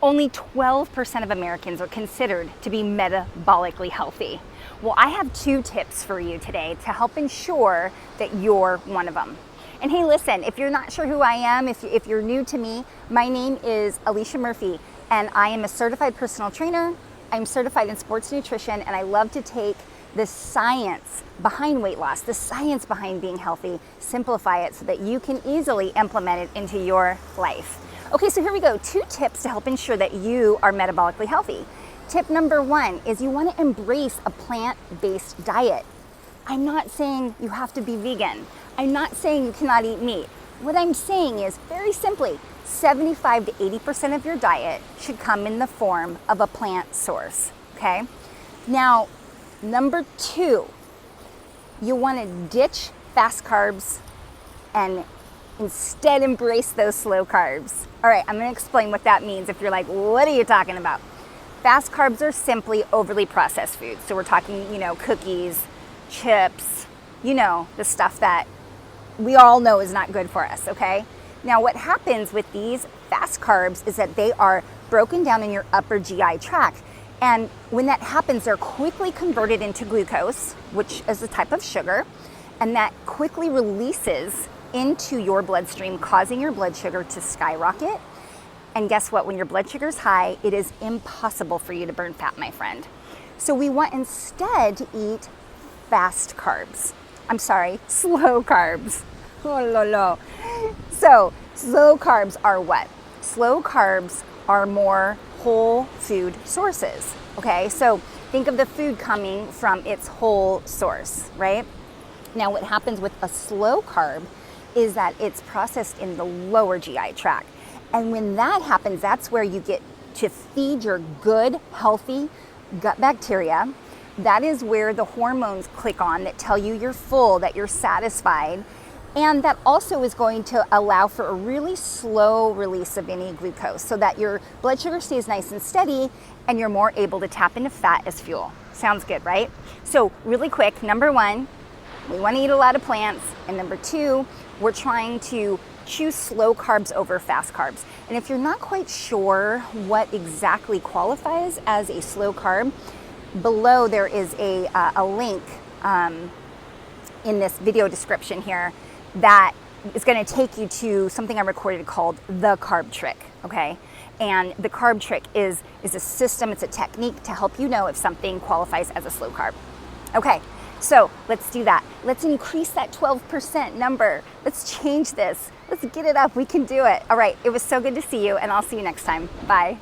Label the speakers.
Speaker 1: Only 12% of Americans are considered to be metabolically healthy. Well, I have 2 tips for you today to help ensure that you're one of them. And hey, listen, if you're not sure who I am, if you're new to me, my name is Alicia Murphy, and I am a certified personal trainer. I'm certified in sports nutrition, and I love to take the science behind weight loss, the science behind being healthy, simplify it so that you can easily implement it into your life. Okay, so here we go. 2 tips to help ensure that you are metabolically healthy. Tip number 1 is you want to embrace a plant-based diet. I'm not saying you have to be vegan. I'm not saying you cannot eat meat. What I'm saying is, very simply, 75 to 80% of your diet should come in the form of a plant source, okay? Now, number 2, you want to ditch fast carbs and instead embrace those slow carbs. All right, I'm going to explain what that means if you're like, what are you talking about? Fast carbs are simply overly processed foods. So we're talking, cookies, chips, the stuff that we all know is not good for us, okay? Now, what happens with these fast carbs is that they are broken down in your upper GI tract. And when that happens, they're quickly converted into glucose, which is a type of sugar, and that quickly releases into your bloodstream, causing your blood sugar to skyrocket. And guess what? When your blood sugar is high, it is impossible for you to burn fat, my friend. So we want instead to eat slow carbs. Oh, lo, lo. So slow carbs are what? Slow carbs are more whole food sources, okay? So think of the food coming from its whole source, right? Now what happens with a slow carb is that it's processed in the lower GI tract. And when that happens, that's where you get to feed your good, healthy gut bacteria. That is where the hormones click on that tell you you're full, that you're satisfied. And that also is going to allow for a really slow release of any glucose so that your blood sugar stays nice and steady and you're more able to tap into fat as fuel. Sounds good, right? So really quick, number 1, we want to eat a lot of plants. And number 2, we're trying to choose slow carbs over fast carbs. And if you're not quite sure what exactly qualifies as a slow carb, below there is a link in this video description here that is going to take you to something I recorded called the Carb Trick, okay? And the Carb Trick is a system, it's a technique to help you know if something qualifies as a slow carb. Okay, so let's do that. Let's increase that 12% number. Let's change this. Let's get it up. We can do it. All right, it was so good to see you, and I'll see you next time. Bye.